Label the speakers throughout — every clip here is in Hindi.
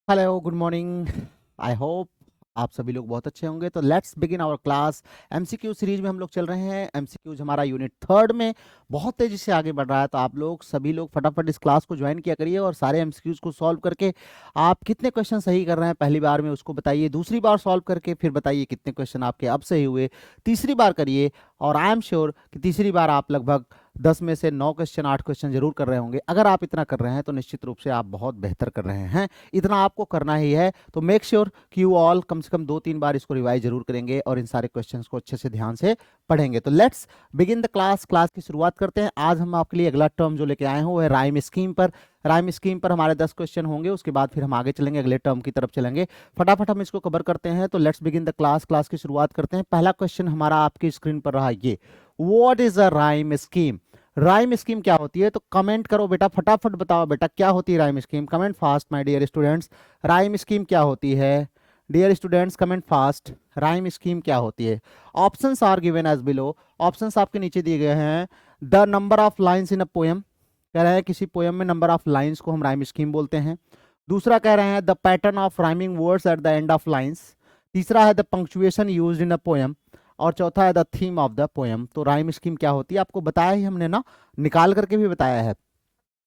Speaker 1: Hello, good morning. I hope आप सभी लोग बहुत अच्छे होंगे। तो let's begin our class. MCQ series में हम लोग चल रहे हैं। एमसीक्यूज हमारा यूनिट थर्ड में बहुत तेजी से आगे बढ़ रहा है। तो आप लोग सभी लोग फटाफट इस क्लास को ज्वाइन किया करिए और सारे एमसीक्यूज को सॉल्व करके आप कितने क्वेश्चन सही कर रहे हैं पहली बार में उसको बताइए, दूसरी बार सॉल्व करके फिर बताइए कितने क्वेश्चन आपके अब सही हुए, तीसरी बार करिए और आई एम श्योर कि तीसरी बार आप लगभग 10 में से 9 क्वेश्चन 8 क्वेश्चन जरूर कर रहे होंगे। अगर आप इतना कर रहे हैं तो निश्चित रूप से आप बहुत बेहतर कर रहे हैं। इतना आपको करना ही है। तो मेक श्योर कि यू ऑल कम से कम 2-3 बार इसको रिवाइज जरूर करेंगे और इन सारे क्वेश्चंस को अच्छे से ध्यान से पढ़ेंगे। तो let's begin the class. Class की शुरुआत करते हैं। आज हम आपके लिए अगला टर्म जो लेके आए हैं वो है राइम स्कीम पर। राइम स्कीम पर हमारे 10 क्वेश्चन होंगे, उसके बाद फिर हम आगे चलेंगे, अगले टर्म की तरफ चलेंगे। फटाफट हम इसको कवर करते हैं। तो let's begin the class. Class की शुरुआत करते हैं। पहला क्वेश्चन हमारा आपकी स्क्रीन पर रहा ये, what is a rhyme scheme. Rhyme scheme क्या होती है? तो कमेंट करो बेटा, फटाफट बताओ बेटा क्या होती है rhyme scheme. Comment fast my dear students. Rhyme scheme क्या होती है? Dear students comment fast. Rhyme scheme क्या होती है? Options are given as below. Options आपके नीचे दिए गए हैं। The number of lines in a poem, कह रहे हैं किसी पोएम में नंबर ऑफ लाइंस को हम राइम स्कीम बोलते हैं। दूसरा कह रहे हैं the pattern of rhyming words at the end of lines. तीसरा है the punctuation used in a poem. और चौथा है the theme of the poem. तो राइम स्कीम क्या होती है आपको बताया ही हमने ना, निकाल करके भी बताया है।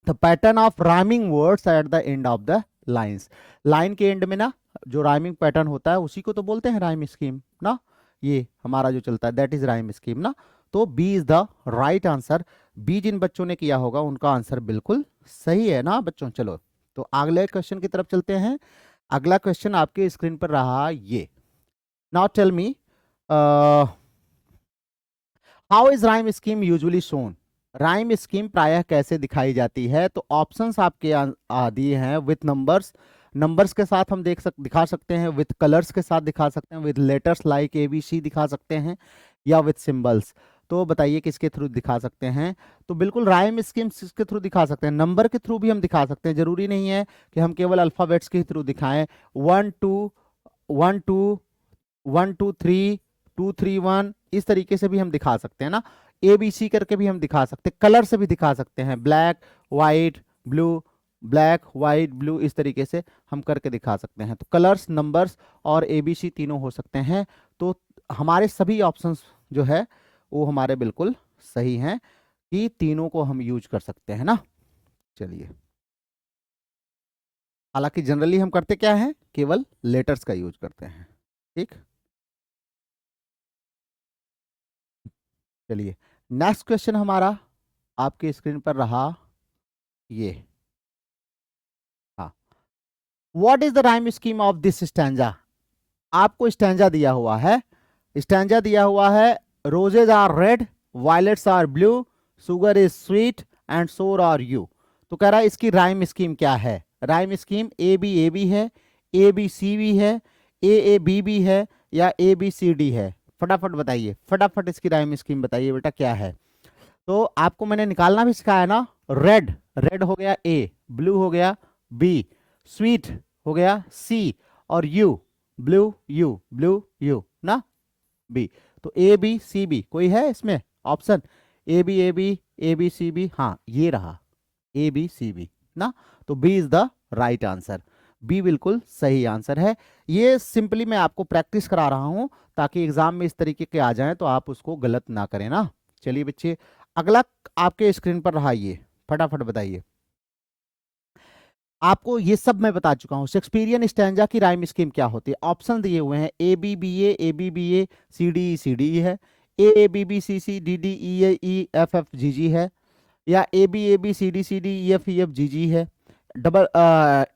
Speaker 1: The pattern of rhyming words at the end of the lines. Line के एंड में ना जो राइमिंग पैटर्न होता है उसी को तो बोलते हैं राइम स्कीम ना। ये हमारा जो चलता है दैट इज राइम स्कीम ना। तो B is the right answer. B जिन बच्चों ने किया होगा उनका आंसर बिल्कुल सही है ना बच्चों। चलो तो अगले क्वेश्चन की तरफ चलते हैं। अगला क्वेश्चन आपके स्क्रीन पर रहा ये, now tell me how is rhyme scheme usually shown. Rhyme scheme प्रायः कैसे दिखाई जाती है? तो ऑप्शंस आपके दिए हैं। विथ नंबर्स, नंबर्स के साथ हम दिखा सकते हैं। विथ कलर्स के साथ दिखा सकते हैं। विथ लेटर्स लाइक ABC दिखा सकते हैं, या विथ सिंबल्स। तो बताइए किसके थ्रू दिखा सकते हैं? तो बिल्कुल राइम स्कीम किसके थ्रू दिखा सकते हैं? नंबर के थ्रू भी हम दिखा सकते हैं। जरूरी नहीं है कि हम केवल अल्फाबेट्स के थ्रू दिखाएं। 1 2 1 2 1 2 3 2 3 1 इस तरीके से भी हम दिखा सकते हैं ना। ABC करके भी हम दिखा सकते हैं। कलर से भी दिखा सकते हैं, black white blue, black white blue, इस तरीके से हम करके दिखा सकते हैं। तो कलर्स, नंबर्स और ABC तीनों हो सकते हैं। तो हमारे सभी ऑप्शंस जो है वो हमारे बिल्कुल सही हैं कि तीनों को हम यूज कर सकते हैं ना। चलिए, हालांकि जनरली हम करते क्या है, केवल लेटर्स का यूज करते हैं। ठीक, चलिए नेक्स्ट क्वेश्चन हमारा आपके स्क्रीन पर रहा ये, हाँ, what is the rhyme scheme of this stanza. आपको स्टैंजा दिया हुआ है। स्टैंजा दिया हुआ है, roses are red, violets are blue, sugar is sweet and so are you. तो कह रहा है इसकी राइम स्कीम क्या है? राइम स्कीम A B है, ABC है, AAB है, या ABCD है? फटाफट बताइए, फटाफट इसकी राइम स्कीम बताइए बेटा क्या है। तो आपको मैंने निकालना भी सिखाया ना। रेड, रेड हो गया A, ब्लू हो गया B, स्वीट हो गया C, और you, blue you, blue you ना, B। तो ABCB कोई है इसमें ऑप्शन? ABABABCB, हाँ ये रहा ABCB ना। तो B is the right answer. B बिल्कुल सही आंसर है। ये सिंपली मैं आपको प्रैक्टिस करा रहा हूं ताकि एग्जाम में इस तरीके के आ जाएं तो आप उसको गलत ना करें ना। चलिए बच्चे, अगला आपके स्क्रीन पर रहा ये, फटाफट बताइए। आपको ये सब मैं बता चुका हूं। शेक्सपियरियन स्टैंजा की राइम स्कीम क्या होती है? ऑप्शन दिए हुए हैं ABBA CDE है, AABBCCDDEEFFGG है, या ABABCDCDEFEFGG है, डबल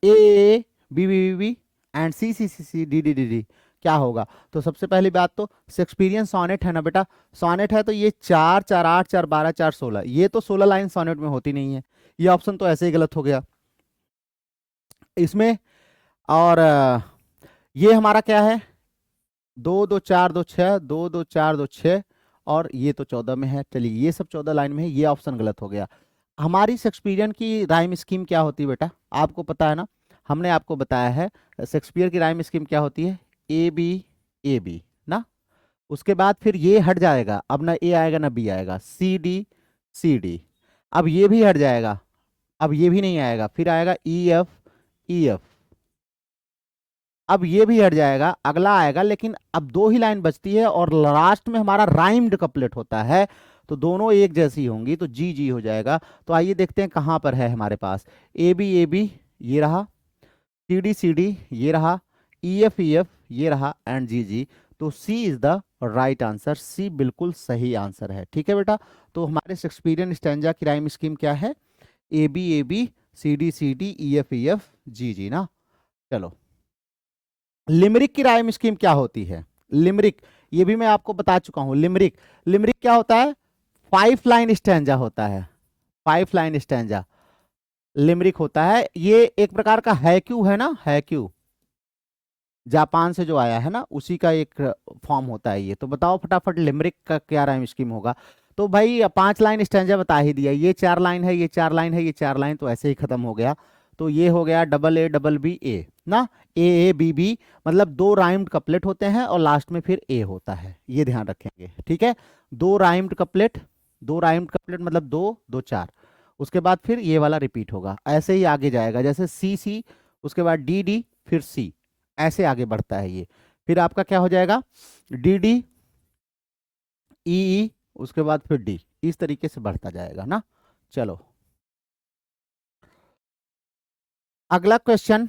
Speaker 1: AABBB एंड CCCCDDDD। क्या होगा? तो सबसे पहली बात तो शेक्सपियरियन सोनेट है ना बेटा। सोनेट है तो ये 4 4 8 4 12 4 16, ये तो 16 लाइन सोनेट में होती नहीं है। ये ऑप्शन तो ऐसे ही गलत हो गया इसमें। और ये हमारा क्या है, 2 2 4 2 6, 2 2 4 2 6, और ये तो 14 में है। चलिए ये सब 14 लाइन में है, ये ऑप्शन गलत हो गया। हमारी शेक्सपियरियन की राइम स्कीम क्या होती है बेटा? आपको पता है ना, हमने आपको बताया है। शेक्सपियर की राइम स्कीम क्या होती है? ABAB ना। उसके बाद फिर ये हट जाएगा, अब ना A आएगा ना B आएगा, CD अब ये भी हट जाएगा, अब ये भी नहीं आएगा, फिर आएगा EFEF अब ये भी हट जाएगा, अगला आएगा, लेकिन अब दो ही लाइन बचती है और लास्ट में हमारा राइम्ड कपलेट होता है, तो दोनों एक जैसी होंगी, तो जी जी हो जाएगा। तो आइए देखते हैं कहाँ पर है हमारे पास। ए बी ये रहा, सी डी ये रहा, ई एफ ये रहा, एंड जी जी। तो C is the right answer, C बिल्कुल सही आंसर है। ठीक है बेटा, तो हमारे शेक्सपियरियन स्टैंजा की राइम स्कीम क्या है? A B C D E F G G ना। चलो, लिमरिक की राइम स्कीम क्या होती है? लिमरिक, ये भी मैं आपको बता चुका हूं। लिमरिक, लिमरिक क्या होता है? 5 लाइन स्टैंजा होता है, 5 लाइन स्टैंजा लिमरिक होता है। ये एक प्रकार का हैक्यू है ना, हैक्यू जापान से जो आया है ना, उसी का एक फॉर्म होता है ये। तो बताओ फटाफट लिमरिक का क्या राइम स्कीम होगा? तो भाई 5 लाइन स्टैंजा बता ही दिया, ये 4 लाइन है, ये 4 लाइन है, ये 4 लाइन, तो ऐसे ही खत्म हो गया। तो ये हो गया डबल बी ए ना, ए बी, मतलब दो राइम्ड कपलेट होते हैं और लास्ट में फिर ए होता है, ये ध्यान रखेंगे। ठीक है, दो राइम्ड कपलेट, दो राइम्ड कपलेट मतलब दो दो 4, उसके बाद फिर ये वाला रिपीट होगा, ऐसे ही आगे जाएगा, जैसे सी, उसके बाद डी, फिर सी, ऐसे आगे बढ़ता है ये। फिर आपका क्या हो जाएगा? डी ई, उसके बाद फिर डी, इस तरीके से बढ़ता जाएगा ना। चलो, अगला क्वेश्चन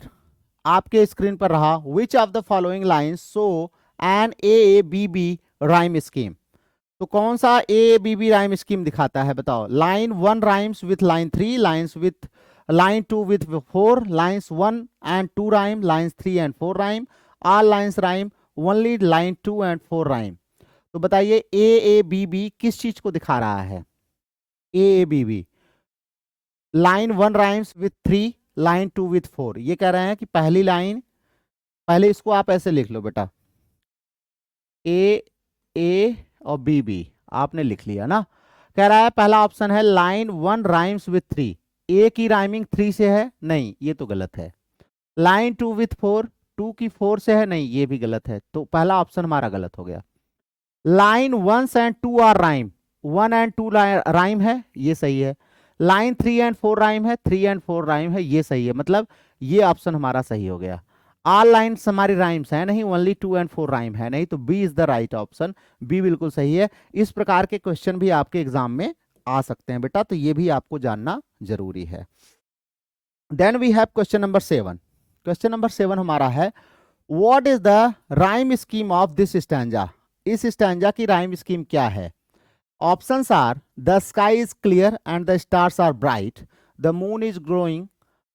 Speaker 1: आपके स्क्रीन पर रहा, which of the following lines show an A B B rhyme scheme? तो कौन सा A B B rhyme scheme दिखाता है? बताओ। Line 1 rhymes with line 3, lines with line 2 with 4, lines 1 and 2 rhyme, lines 3 and 4 rhyme, all lines rhyme, only line 2 and 4 rhyme। तो बताइए ए बी बी किस चीज को दिखा रहा है? A B B, line 1 rhymes with 3, line 2 with 4। ये कह रहे हैं कि पहली लाइन, पहले इसको आप ऐसे लिख लो बेटा, ए और बी आपने लिख लिया ना। कह रहा है पहला ऑप्शन है लाइन 1 राइम्स विथ 3, ए की राइमिंग 3 से है, नहीं ये तो गलत है। लाइन 2 विथ 4, 2 की 4 से है, नहीं ये भी गलत है, तो पहला ऑप्शन हमारा गलत हो गया। Line 1 and 2 are rhyme, 1 and 2 rhyme है, ये सही है। लाइन 3 एंड 4 राइम है, 3 एंड 4 राइम है, ये सही है, मतलब ये ऑप्शन हमारा सही हो गया। ऑल लाइन्स हमारी राइम्स है नहीं, ओनली 2 एंड 4 राइम है नहीं, तो B is the right option, B बिल्कुल सही है। इस प्रकार के क्वेश्चन भी आपके एग्जाम में आ सकते हैं बेटा, तो ये भी आपको जानना जरूरी है। Then we have question number 7। Question number 7 हमारा है, what is the rhyme scheme of this stanza? इस स्टैंजा की राइम स्कीम क्या है? Options are the sky is clear and the stars are bright, the moon is growing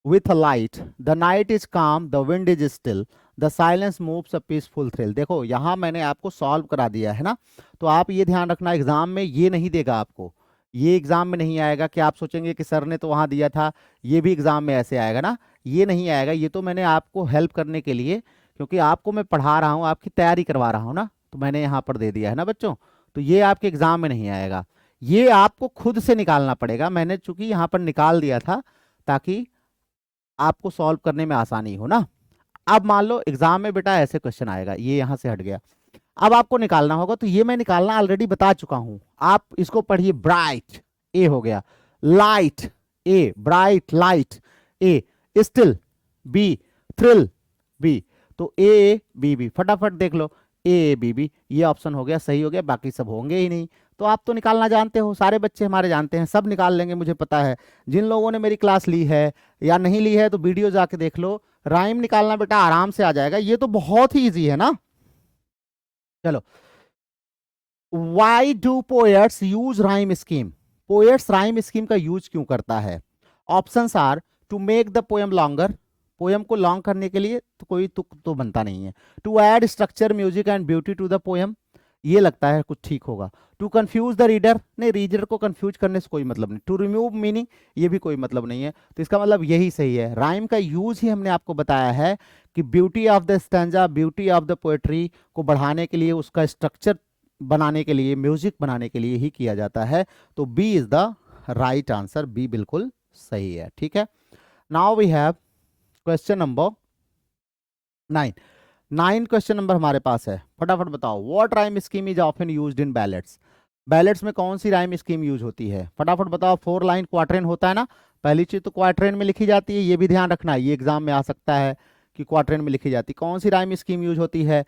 Speaker 1: with a light, the night is calm, the wind is still, the silence moves a peaceful thrill। देखो यहाँ मैंने आपको सॉल्व करा दिया है ना, तो आप ये ध्यान रखना एग्जाम में ये नहीं देगा आपको, ये एग्जाम में नहीं आएगा कि आप सोचेंगे कि सर ने तो वहाँ दिया था, ये भी एग्जाम में ऐसे आएगा ना, ये नहीं आएगा। ये तो मैंने आपको हेल्प करने के लिए, क्योंकि आपको मैं पढ़ा रहा हूँ, आपकी तैयारी करवा रहा हूँ ना, तो मैंने यहाँ पर दे दिया है ना बच्चों, तो ये आपके एग्जाम में नहीं आएगा, ये आपको खुद से निकालना पड़ेगा। मैंने चूंकि यहाँ पर निकाल दिया था ताकि आपको सॉल्व करने में आसानी हो ना। अब मान लो एग्जाम में बेटा ऐसे क्वेश्चन आएगा, ये यहां से हट गया, अब आपको निकालना होगा, तो ये मैं निकालना ऑलरेडी बता चुका हूं, आप इसको पढ़िए। ब्राइट ए हो गया, light A, bright light A, still B, thrill B, तो ए बी फटाफट देख लो, ए बी ये ऑप्शन हो गया, सही हो गया, बाकी सब होंगे ही नहीं। तो आप तो निकालना जानते हो, सारे बच्चे हमारे जानते हैं, सब निकाल लेंगे मुझे पता है। जिन लोगों ने मेरी क्लास ली है या नहीं ली है तो वीडियो जाके देख लो, राइम निकालना बेटा आराम से आ जाएगा, ये तो बहुत ही इजी है ना। चलो, why do poets use rhyme scheme? Poets rhyme scheme का यूज क्यों करता है? Options are to make the poem longer, poem को लॉन्ग करने के लिए, तो कोई तुक तो बनता नहीं है। To add structure music and beauty to the poem, ये लगता है कुछ ठीक होगा। टू कंफ्यूज द रीडर, नहीं रीडर को कंफ्यूज करने से कोई मतलब नहीं। टू रिमूव मीनिंग, ये भी कोई मतलब नहीं है, तो इसका मतलब यही सही है। राइम का यूज ही हमने आपको बताया है कि beauty of the stanza, beauty of the poetry को बढ़ाने के लिए, उसका स्ट्रक्चर बनाने के लिए, म्यूजिक बनाने के लिए ही किया जाता है। तो B is the right answer, B बिल्कुल सही है। ठीक है, now we have question number 9। 9 question number हमारे पास है, फटाफट बताओ। What rhyme scheme is often used in ballads? Ballads में कौन सी राइम स्कीम यूज होती है? फटाफट बताओ। 4 लाइन क्वार्टरेन होता है ना, पहली चीज तो क्वार्टरेन में लिखी जाती है, ये भी ध्यान रखना, ये एग्जाम में आ सकता है कि क्वाड्रेंट में लिखी जाती, कौन सी राइम स्कीम यूज होती है?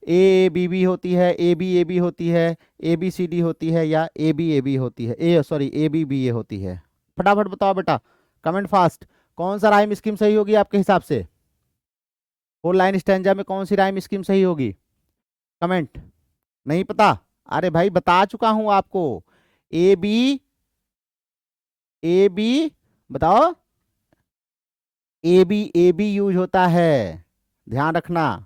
Speaker 1: ए बी बी होती है, ए बी होती है, ए बी सी डी होती है, या ए बी होती है, ए बी ए होती है? फटाफट बताओ बेटा, कमेंट फास्ट। कौन सा राइम स्कीम सही होगी आपके हिसाब से? 4 लाइन स्टैंजा में कौन सी राइम स्कीम सही होगी? कमेंट। नहीं पता? अरे भाई बता चुका हूं आपको, ए बी बताओ, ए बी यूज होता है, ध्यान रखना,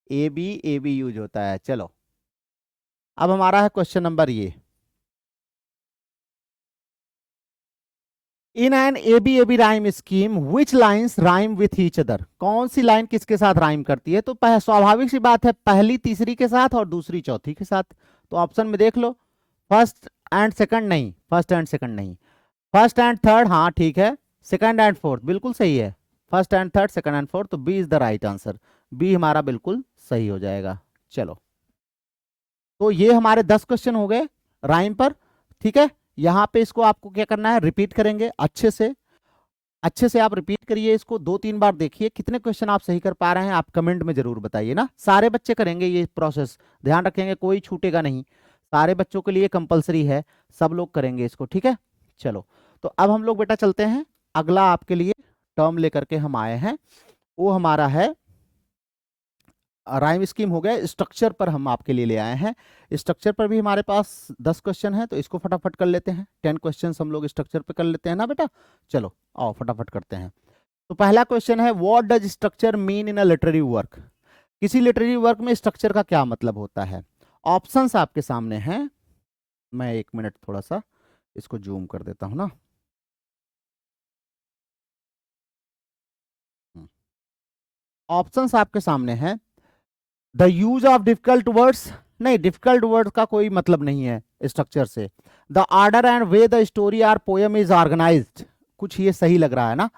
Speaker 1: ए बी यूज होता है। चलो अब हमारा है क्वेश्चन नंबर ये, in an A B rhyme scheme which lines rhyme with each other? कौन सी लाइन किसके साथ राइम करती है? तो स्वाभाविक सी बात है, पहली तीसरी के साथ और दूसरी चौथी के साथ। तो ऑप्शन में देख लो, फर्स्ट एंड सेकंड नहीं, फर्स्ट एंड सेकंड नहीं, फर्स्ट एंड थर्ड, हाँ ठीक है, सेकंड एंड फोर्थ बिल्कुल सही है, first and third, second and fourth, तो B is the right answer, B हमारा बिल्कुल सही हो जाएगा। चलो तो ये हमारे 10 क्वेश्चन हो गए राइम पर, ठीक है। यहाँ पे इसको आपको क्या करना है, रिपीट करेंगे अच्छे से आप रिपीट करिए इसको, 2-3 बार देखिए कितने क्वेश्चन आप सही कर पा रहे हैं, आप कमेंट में जरूर बताइए ना। सारे बच्चे करेंगे ये प्रोसेस, ध्यान रखेंगे, कोई छूटेगा नहीं, सारे बच्चों के लिए कंपलसरी है, सब लोग करेंगे इसको, ठीक है। चलो तो अब हम लोग बेटा चलते हैं, अगला आपके लिए टर्म लेकर के हम आए हैं, वो हमारा है राइम स्कीम हो गया, स्ट्रक्चर पर हम आपके लिए ले आए हैं। स्ट्रक्चर पर भी हमारे पास 10 क्वेश्चन है, तो इसको फटाफट कर लेते हैं, 10 क्वेश्चन हम लोग स्ट्रक्चर पे कर लेते हैं ना बेटा। चलो आओ फटाफट करते हैं। तो पहला क्वेश्चन है, what does structure mean in a literary work? किसी लिटरेरी वर्क में स्ट्रक्चर का क्या मतलब होता है? ऑप्शंस आपके सामने हैं, मैं 1 मिनट थोड़ा सा इसको जूम कर देता हूं ना। ऑप्शंस आपके सामने हैं, the use of difficult words, नहीं डिफिकल्ट वर्ड का कोई मतलब नहीं है स्ट्रक्चर से। The order and way the story or poem is organized, कुछ ये सही लग रहा है ना।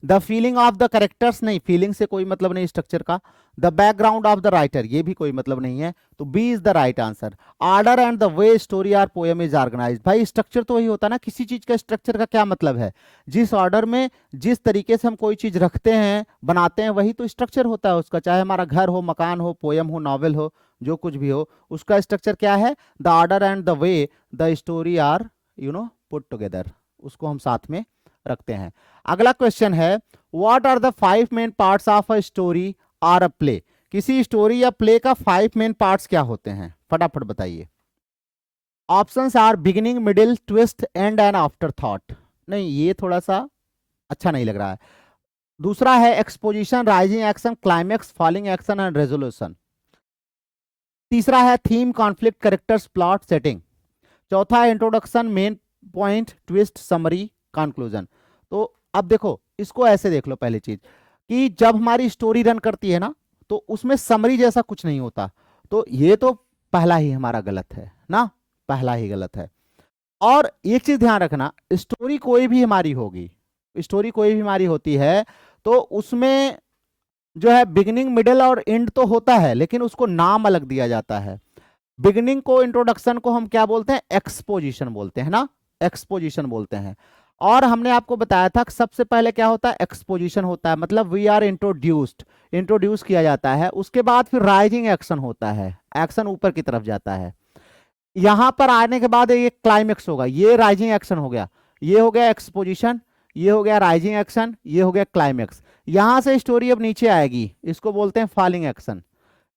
Speaker 1: The feeling of the characters, नहीं फीलिंग से कोई मतलब नहीं स्ट्रक्चर का। The background of the writer, ये भी कोई मतलब नहीं है, तो B is the right answer. Order and the way story or poem is organize, भाई स्ट्रक्चर तो वही होता है ना, किसी चीज का स्ट्रक्चर का क्या मतलब है, जिस ऑर्डर में जिस तरीके से हम कोई चीज रखते हैं बनाते हैं वही तो स्ट्रक्चर होता है उसका, चाहे हमारा घर हो, मकान हो, पोयम हो, नॉवेल हो, जो कुछ भी हो, उसका स्ट्रक्चर क्या है? The order and the way the story are put together, उसको हम साथ में रखते हैं। अगला क्वेश्चन है, what are the 5 main parts of a story और अ प्ले? किसी स्टोरी या प्ले का 5 मेन पार्ट्स क्या होते हैं, फटाफट बताइए। Options are beginning, middle, twist, end and afterthought. नहीं ये थोड़ा सा अच्छा नहीं लग रहा है। दूसरा है exposition, rising action, climax, falling action and resolution. तीसरा है theme, conflict, characters, plot, setting. चौथा है introduction, main point, twist, summary, conclusion. तो अब देखो इसको ऐसे देख लो, पहली चीज कि जब हमारी स्टोरी रन करती है ना, तो उसमें समरी जैसा कुछ नहीं होता, तो ये तो पहला ही हमारा गलत है ना, पहला ही गलत है। और एक चीज ध्यान रखना, स्टोरी कोई भी हमारी होगी, स्टोरी कोई भी हमारी होती है, तो उसमें जो है बिगिनिंग, मिडिल और एंड तो होता है, लेकिन उसको नाम अलग दिया जाता है। बिगिनिंग को, इंट्रोडक्शन को हम क्या बोलते हैं? एक्सपोजिशन बोलते हैं ना, एक्सपोजिशन बोलते हैं। और हमने आपको बताया था कि सबसे पहले क्या होता है? एक्सपोजिशन होता है, मतलब वी आर इंट्रोड्यूस्ड, इंट्रोड्यूस किया जाता है, उसके बाद फिर राइजिंग एक्शन होता है, एक्शन ऊपर की तरफ जाता है, यहां पर आने के बाद ये क्लाइमेक्स होगा, ये राइजिंग एक्शन हो गया, ये हो गया एक्सपोजिशन, ये हो गया राइजिंग एक्शन, ये हो गया क्लाइमेक्स। यहां से स्टोरी अब नीचे आएगी, इसको बोलते हैं फॉलिंग एक्शन,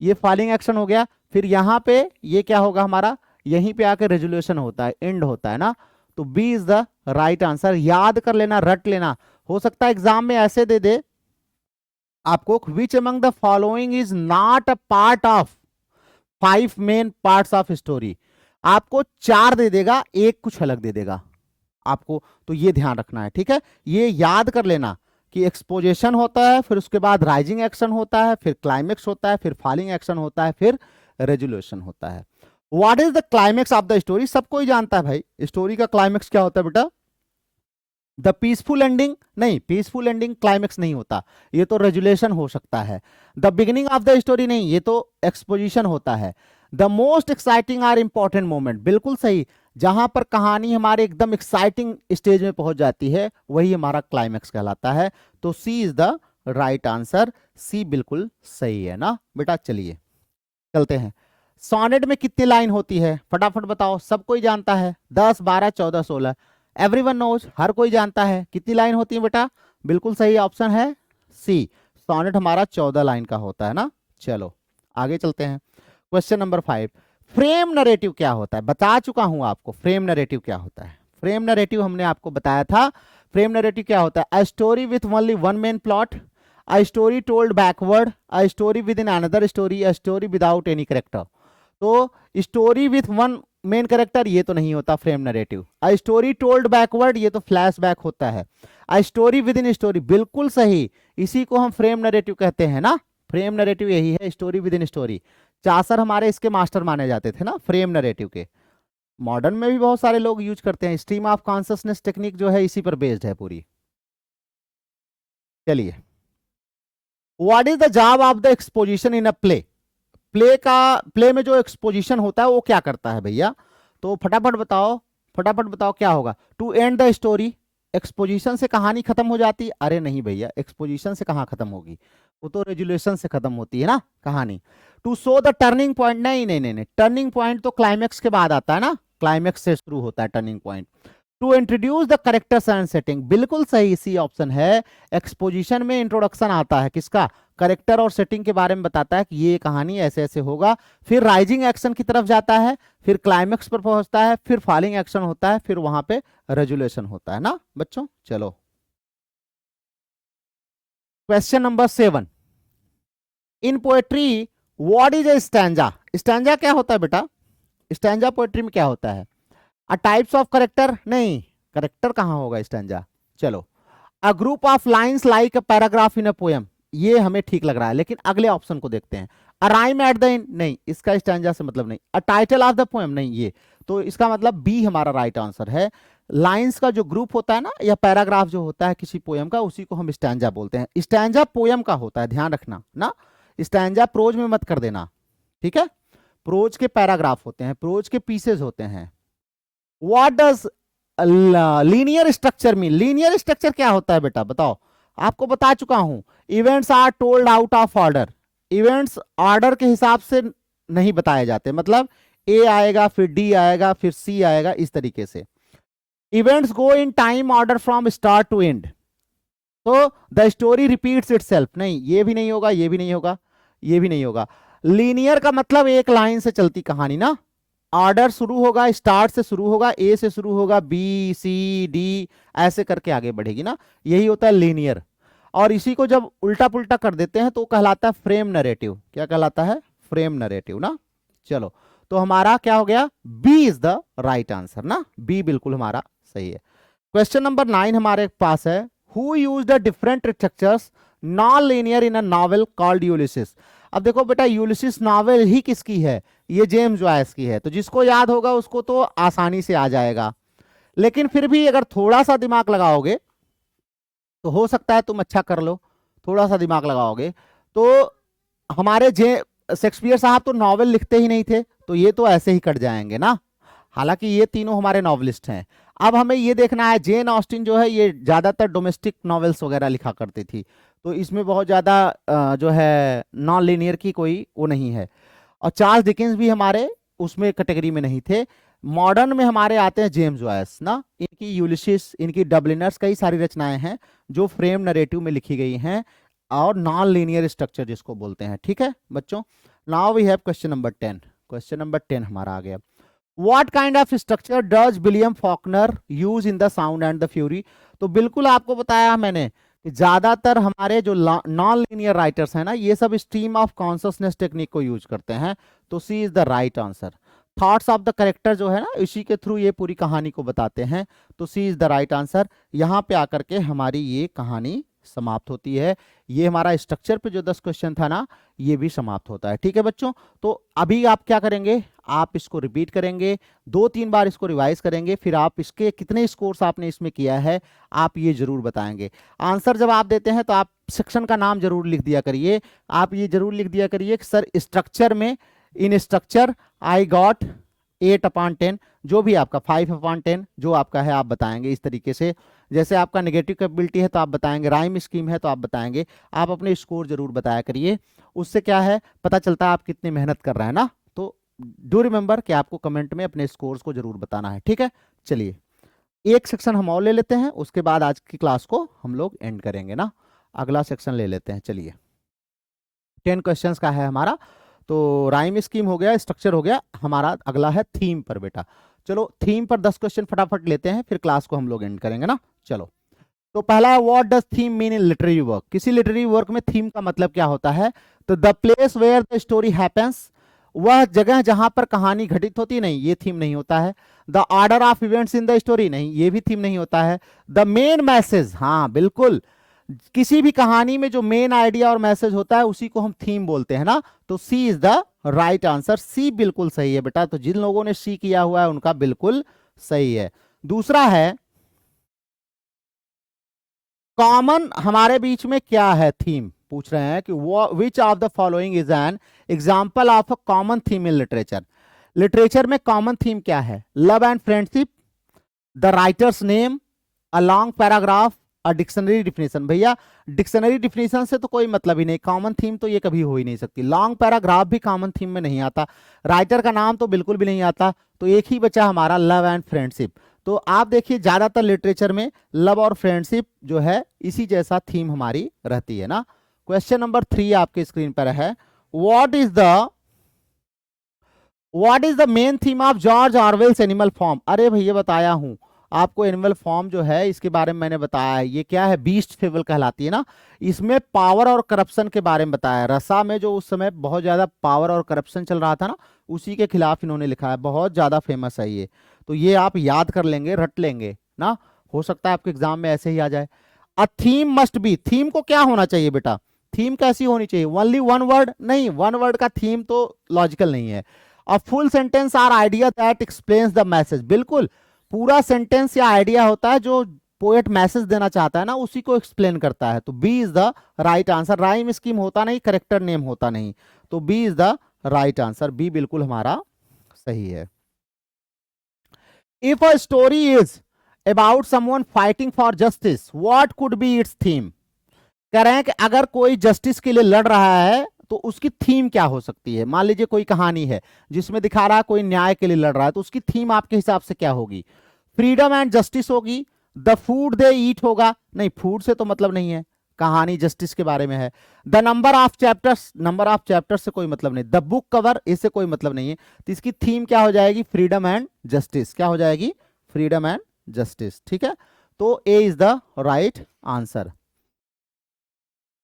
Speaker 1: ये फॉलिंग एक्शन हो गया। फिर यहां पे ये क्या होगा हमारा? यहीं पे आकर रेजोल्यूशन होता है, एंड होता है ना, तो B is the right answer. याद कर लेना, रट लेना, हो सकता है एग्जाम में ऐसे दे दे आपको, which among the following is not a part of 5 main parts of story, आपको 4 दे देगा, एक कुछ अलग दे देगा आपको, तो ये ध्यान रखना है, ठीक है। ये याद कर लेना कि एक्सपोजिशन होता है, फिर उसके बाद राइजिंग एक्शन होता है, फिर क्लाइमेक्स होता है, फिर फॉलिंग एक्शन होता है, फिर रेजोल्यूशन होता है। What is the climax of the story? सबको ही जानता है भाई, स्टोरी का क्लाइमेक्स क्या होता है बेटा? द पीसफुल एंडिंग, नहीं पीसफुल एंडिंग क्लाइमेक्स नहीं होता, ये तो रेजुलेशन हो सकता है। The beginning of the story, नहीं ये तो एक्सपोजिशन होता है। The most exciting or important moment, बिल्कुल सही, जहां पर कहानी हमारे एकदम एक्साइटिंग स्टेज में पहुंच जाती है वही हमारा क्लाइमेक्स कहलाता है, तो C is the right answer C बिल्कुल सही है ना बेटा। चलिए चलते हैं। सोनेट में कितनी लाइन होती है फटाफट बताओ, सब कोई जानता है 10 12 14 16, एवरीवन नोज, हर कोई जानता है कितनी लाइन होती है बेटा। बिल्कुल सही ऑप्शन है सी, सोनेट हमारा 14 लाइन का होता है ना। चलो आगे चलते हैं। क्वेश्चन नंबर 5, फ्रेम नरेटिव क्या होता है, बता चुका हूं आपको फ्रेम नरेटिव क्या होता है। फ्रेम नरेटिव हमने आपको बताया था। फ्रेम नरेटिव क्या होता है, a story with only one main plot, a story told backward, a story within another story, a story without any character. तो story with one main character ये तो नहीं होता frame narrative, a story told backward ये तो फ्लैशबैक होता है, a story within story बिल्कुल सही, इसी को हम फ्रेम नरेटिव कहते हैं ना। फ्रेम नरेटिव यही है, story within story. Chaucer हमारे इसके मास्टर माने जाते थे ना फ्रेम नरेटिव के। मॉडर्न में भी बहुत सारे लोग यूज करते हैं, स्ट्रीम ऑफ कॉन्शियसनेस टेक्निक जो है इसी पर बेस्ड है पूरी। चलिए, what is the job of the exposition in a play, play में जो एक्सपोजिशन होता है वो क्या करता है भैया, तो फटाफट बताओ, फटाफट बताओ क्या होगा। To end the story, exposition से कहानी खत्म हो जाती, अरे नहीं भैया एक्सपोजिशन से कहां खत्म होगी, वो तो रेजुलेशन से खत्म होती है ना कहानी। To show the turning point, नहीं नहीं नहीं नहीं, टर्निंग पॉइंट तो क्लाइमेक्स के बाद आता है ना, क्लाइमेक्स से शुरू होता है turning point. To introduce the characters and setting, बिल्कुल सही इसी ऑप्शन है। एक्सपोजिशन में इंट्रोडक्शन आता है किसका, करेक्टर और सेटिंग के बारे में बताता है कि ये कहानी ऐसे ऐसे होगा, फिर राइजिंग एक्शन की तरफ जाता है, फिर क्लाइमेक्स पर पहुंचता है, फिर फॉलिंग एक्शन होता है, फिर वहां पे रेजुलेशन होता है ना बच्चों। चलो question number 7, in poetry what is a stanza, stanza क्या होता है बेटा, स्टैंजा पोएट्री में क्या होता है। अ टाइप्स ऑफ करेक्टर, नहीं करेक्टर कहां होगा स्टैंजा। चलो, a group of lines like a paragraph in a poem, ये हमें ठीक लग रहा है, लेकिन अगले ऑप्शन को देखते हैं। अ राइम एट द एंड, नहीं इसका स्टैंजा से मतलब नहीं। A title of the poem, नहीं ये, तो इसका मतलब बी हमारा राइट आंसर है। लाइंस का जो ग्रुप होता है ना या पैराग्राफ जो होता है किसी पोएम का, उसी को हम स्टैंजा बोलते हैं। स्टैंजा पोएम का होता है, ध्यान रखना ना, स्टैंजा प्रोज में मत कर देना, ठीक है। प्रोज के पैराग्राफ होते हैं, प्रोज के पीसेज होते हैं। What does linear structure mean, linear structure क्या होता है बेटा बताओ, आपको बता चुका हूं। Events are told out of order, events order के हिसाब से नहीं बताए जाते, मतलब ए आएगा फिर डी आएगा फिर सी आएगा इस तरीके से। Events go in time order from start to end, तो द स्टोरी रिपीट्स इटसेल्फ, नहीं ये भी नहीं होगा, ये भी नहीं होगा, ये भी नहीं होगा। लीनियर का मतलब एक लाइन से चलती कहानी ना, ऑर्डर शुरू होगा, स्टार्ट से शुरू होगा, ए से शुरू होगा, बी सी डी ऐसे करके आगे बढ़ेगी ना, यही होता है लीनियर। और इसी को जब उल्टा पुल्टा कर देते हैं तो कहलाता है फ्रेम नरेटिव, क्या कहलाता है, फ्रेम नरेटिव ना। चलो तो हमारा क्या हो गया, B is the right answer ना, बी बिल्कुल हमारा सही है। क्वेश्चन नंबर 9 हमारे पास है, who used the different structures non linear in a novel called Ulysses. अब देखो बेटा यूलिसिस नॉवेल ही किसकी है, ये जेम्स जॉयस की है, तो जिसको याद होगा उसको तो आसानी से आ जाएगा, लेकिन फिर भी अगर थोड़ा सा दिमाग लगाओगे तो हो सकता है तुम अच्छा कर लो, थोड़ा सा दिमाग लगाओगे तो। हमारे जे शेक्सपियर साहब तो नॉवेल लिखते ही नहीं थे, तो ये तो ऐसे ही कट जाएंगे ना, हालांकि ये तीनों हमारे नॉवेलिस्ट हैं। अब हमें ये देखना है, जेन ऑस्टिन जो है ये ज्यादातर डोमेस्टिक नॉवेल्स वगैरह लिखा करती थी, तो इसमें बहुत ज्यादा जो है नॉन लीनियर की कोई वो नहीं है। और चार्ल्स डिकेंस भी हमारे उसमें कैटेगरी में नहीं थे। मॉडर्न में हमारे आते हैं जेम्स जॉयस ना, इनकी यूलिसिस, इनकी डबलिनर्स, कई सारी रचनाएं हैं जो फ्रेम नरेटिव में लिखी गई हैं और नॉन लीनियर स्ट्रक्चर जिसको बोलते हैं, ठीक है बच्चों। Now we have question number 10, question number 10 हमारा आ गया। What kind of structure does William Faulkner use in The Sound and the Fury? तो बिल्कुल आपको बताया मैंने कि ज्यादातर हमारे जो नॉन लीनियर राइटर्स हैं ना, ये सब स्ट्रीम ऑफ कॉन्शियसनेस टेक्निक को यूज करते हैं, तो C is the right answer. Thoughts of the character जो है ना, इसी के थ्रू ये पूरी कहानी को बताते हैं, तो C is the right answer. यहाँ पे आकर के हमारी ये कहानी समाप्त होती है। ये हमारा स्ट्रक्चर पे जो 10 क्वेश्चन था ना, ये भी समाप्त होता है, ठीक है बच्चों। तो अभी आप क्या करेंगे, आप इसको रिपीट करेंगे, 2-3 बार इसको रिवाइज करेंगे, फिर आप इसके कितने स्कोर्स आपने इसमें किया है आप ये जरूर बताएंगे। आंसर जब आप देते हैं तो आप सेक्शन का नाम जरूर लिख दिया करिए, आप ये जरूर लिख दिया करिए कि सर स्ट्रक्चर में, इन स्ट्रक्चर आई गॉट 8/10, जो भी आपका 5/10 जो आपका है आप बताएंगे इस तरीके से। जैसे आपका नेगेटिव कैपेबिलिटी है तो आप बताएंगे, राइम स्कीम है तो आप बताएंगे, आप अपने स्कोर जरूर बताया करिए। उससे क्या है, पता चलता है आप कितनी मेहनत कर रहे हैं ना। तो डू रिमेंबर कि आपको कमेंट में अपने स्कोर्स को जरूर बताना है, ठीक है। चलिए एक सेक्शन हम और ले लेते हैं, उसके बाद आज की क्लास को हम लोग एंड करेंगे ना। अगला सेक्शन ले लेते हैं, चलिए 10 क्वेश्चंस का है हमारा। तो राइम स्कीम हो गया, स्ट्रक्चर हो गया, हमारा अगला है थीम पर बेटा। चलो थीम पर 10 क्वेश्चन फटाफट लेते हैं, फिर क्लास को हम लोग एंड करेंगे ना। चलो तो पहला है what does theme mean in literary work. किसी लिटरेरी वर्क में थीम का मतलब क्या होता है? तो the place where the story happens, वह जगह जहां पर कहानी घटित होती, नहीं ये थीम नहीं होता है। The order of events in the story, नहीं ये भी थीम नहीं होता है। द मेन मैसेज, हाँ बिल्कुल, किसी भी कहानी में जो मेन आइडिया और मैसेज होता है उसी को हम थीम बोलते हैं ना। तो C is the right answer, C बिल्कुल सही है बेटा। तो जिन लोगों ने सी किया हुआ है उनका बिल्कुल सही है। दूसरा है कॉमन हमारे बीच में क्या है थीम, पूछ रहे हैं कि विच of the following is an example of a common theme in literature. Literature में कॉमन थीम क्या है? Love and friendship, the writers name, a long paragraph, a dictionary definition. भैया डिक्शनरी डिफिनेशन से तो कोई मतलब ही नहीं, कॉमन थीम तो ये कभी हो ही नहीं सकती। लॉन्ग पैराग्राफ भी कॉमन थीम में नहीं आता, राइटर का नाम तो बिल्कुल भी नहीं आता। तो एक ही बचा हमारा लव एंड फ्रेंडशिप। तो आप देखिए ज्यादातर लिटरेचर में लव और फ्रेंडशिप जो है इसी जैसा थीम हमारी रहती है ना। क्वेश्चन नंबर 3 आपके स्क्रीन पर है, what is the main theme of George Orwell's animal form. अरे भैया बताया हूं आपको, एनिमल फॉर्म जो है इसके बारे में मैंने बताया है, ये क्या है, बीस्ट फेबल कहलाती है ना। इसमें पावर और करप्शन के बारे में बताया है। रसा में जो उस समय बहुत ज्यादा पावर और करप्शन चल रहा था ना, उसी के खिलाफ इन्होंने लिखा है, बहुत ज्यादा फेमस है ये। तो ये आप याद कर लेंगे, रट लेंगे ना, हो सकता है आपके एग्जाम में ऐसे ही आ जाए। A theme must be, theme को क्या होना चाहिए बेटा? थीम कैसी होनी चाहिए? ओनली वन वर्ड, नहीं वन वर्ड का थीम तो लॉजिकल नहीं है। A full sentence or idea that explains the message, बिल्कुल पूरा सेंटेंस या आइडिया होता है जो पोएट मैसेज देना चाहता है ना, उसी को एक्सप्लेन करता है। तो B is the right answer. Rhyme scheme होता नहीं, करेक्टर नेम होता नहीं, तो B is the right answer, B बिल्कुल हमारा सही है। If a story is about someone fighting for justice, what could be its theme. कह रहे हैं कि अगर कोई जस्टिस के लिए लड़ रहा है तो उसकी थीम क्या हो सकती है? मान लीजिए कोई कहानी है जिसमें दिखा रहा है कोई न्याय के लिए लड़ रहा है, तो उसकी थीम आपके हिसाब से क्या होगी? फ्रीडम एंड जस्टिस होगी, द फूड दे ईट होगा, नहीं फूड से तो मतलब नहीं है, कहानी जस्टिस के बारे में है। The number of chapters, number of chapters से कोई मतलब नहीं। द बुक कवर, इससे कोई मतलब नहीं है। तो इसकी थीम क्या हो जाएगी? Freedom and justice. क्या हो जाएगी? फ्रीडम एंड जस्टिस, ठीक है। तो A is the right answer.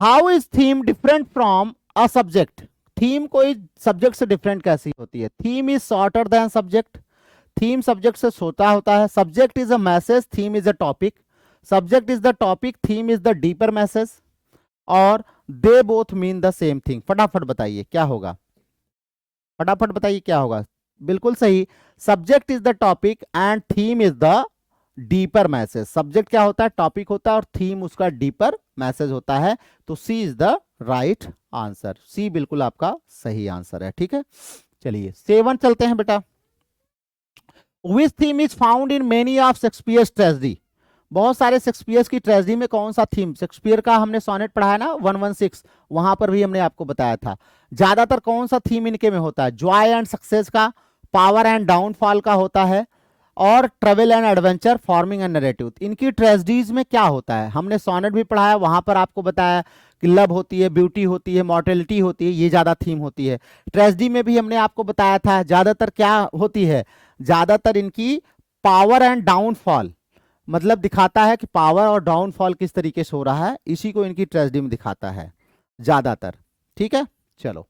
Speaker 1: How is theme different from a subject. Theme कोई सब्जेक्ट से डिफरेंट कैसी होती है? Theme is shorter than subject, theme subject से छोटा होता है। Subject is a message, theme is a topic. Subject is the topic, theme is the deeper message. और they both mean the same thing. फटाफट बताइए क्या होगा, फटाफट बताइए क्या होगा। बिल्कुल सही, subject is the topic and theme is the deeper message. Subject क्या होता है? टॉपिक होता है, और थीम उसका डीपर मैसेज होता है। तो C is the right answer, C बिल्कुल आपका सही आंसर है, ठीक है। चलिए 7 चलते हैं बेटा। Which theme is found in many of Shakespeare's tragedy. बहुत सारे शेक्सपियर की ट्रेजेडी में कौन सा थीम? शेक्सपियर का हमने सोनेट पढ़ा है ना 116, वहां पर भी हमने आपको बताया था। ज्यादातर कौन सा थीम इनके में होता है? जॉय एंड सक्सेस का, पावर एंड डाउनफॉल का होता है, और travel and adventure, forming and narrative. इनकी ट्रेजेडीज में क्या होता है? हमने सोनेट भी पढ़ा है, वहां पर आपको बताया कि लव होती है, ब्यूटी होती है, मॉर्टेलिटी होती है, ये ज्यादा थीम होती है। ट्रेजेडी में भी हमने आपको बताया था ज्यादातर क्या होती है? ज्यादातर इनकी पावर एंड डाउनफॉल, मतलब दिखाता है कि पावर और डाउनफॉल किस तरीके से हो रहा है, इसी को इनकी ट्रेजेडी में दिखाता है ज्यादातर, ठीक है। चलो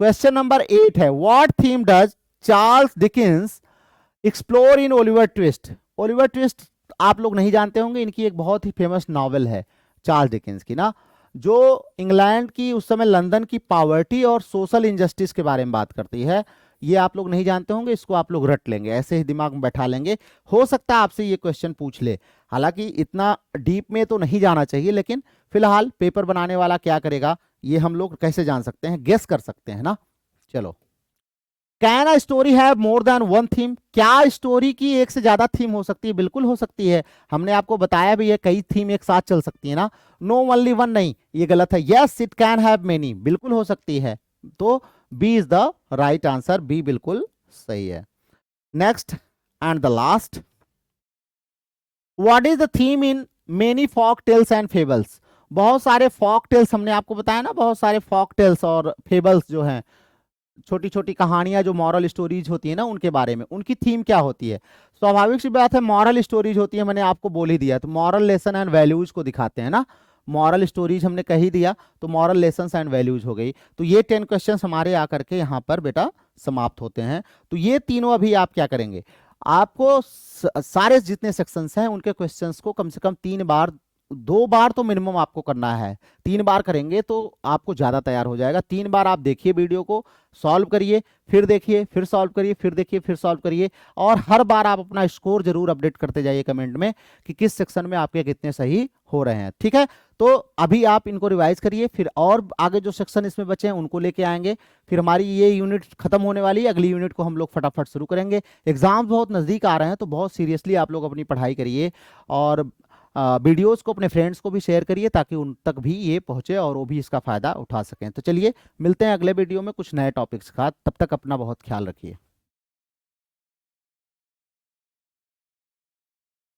Speaker 1: क्वेश्चन नंबर 8 है, what theme does Charles Dickens explore in Oliver twist. Oliver twist आप लोग नहीं जानते होंगे, इनकी एक बहुत ही फेमस नॉवेल है चार्ल्स डिकिंस की ना, जो इंग्लैंड की उस समय लंदन की पॉवर्टी और सोशल इनजस्टिस के बारे में बात करती है। ये आप लोग नहीं जानते होंगे, इसको आप लोग रट लेंगे, ऐसे ही दिमाग में बैठा लेंगे। हो सकता है आपसे ये क्वेश्चन पूछ ले, हालांकि इतना डीप में तो नहीं जाना चाहिए, लेकिन फिलहाल पेपर बनाने वाला क्या करेगा ये हम लोग कैसे जान सकते हैं, गेस कर सकते हैं ना। चलो, can a story have more than one theme? क्या स्टोरी की एक से ज्यादा थीम हो सकती है? बिल्कुल हो सकती है, हमने आपको बताया भी है कई थीम एक साथ चल सकती है ना। नो ओनली वन नहीं, ये गलत है। Yes it can have many, बिल्कुल हो सकती है। तो B is the right answer, B बिल्कुल सही है। Next and the last, what is the theme in many folk tales and fables? बहुत सारे फॉक टेल्स हमने आपको बताया ना, बहुत सारे फॉक टेल्स और फेबल्स जो हैं, छोटी छोटी कहानियां जो मॉरल स्टोरीज होती है ना, उनके बारे में, उनकी थीम क्या होती है? स्वाभाविक सी बात है, मॉरल स्टोरीज होती है, मैंने आपको बोल ही दिया, तो मॉरल लेसन एंड वैल्यूज को दिखाते हैं ना। मॉरल स्टोरीज हमने कह ही दिया, तो मॉरल लेसन एंड वैल्यूज हो गई। तो ये 10 क्वेश्चन हमारे आकर के यहाँ पर बेटा समाप्त होते हैं। तो ये तीनों अभी आप क्या करेंगे, आपको सारे जितने सेक्शंस हैं उनके क्वेश्चंस को कम से कम 3 बार, 2 बार तो मिनिमम आपको करना है। 3 बार करेंगे तो आपको ज्यादा तैयार हो जाएगा। 3 बार आप देखिए वीडियो को, सॉल्व करिए, फिर देखिए, फिर सॉल्व करिए, फिर देखिए, फिर सॉल्व करिए, और हर बार आप अपना स्कोर जरूर अपडेट करते जाइए कमेंट में कि किस सेक्शन में आपके कितने सही हो रहे हैं। ठीक है, तो अभी आप इनको रिवाइज करिए, फिर और आगे जो सेक्शन इसमें बचे हैं उनको लेके आएंगे। फिर हमारी ये यूनिट खत्म होने वाली है, अगली यूनिट को हम लोग फटाफट शुरू करेंगे। एग्जाम्स बहुत नजदीक आ रहे हैं, तो बहुत सीरियसली आप लोग अपनी पढ़ाई करिए, और वीडियोस को अपने फ्रेंड्स को भी शेयर करिए ताकि उन तक भी ये पहुंचे और वो भी इसका फायदा उठा सकें। तो चलिए मिलते हैं अगले वीडियो में कुछ नए टॉपिक्स का, तब तक अपना बहुत ख्याल रखिए।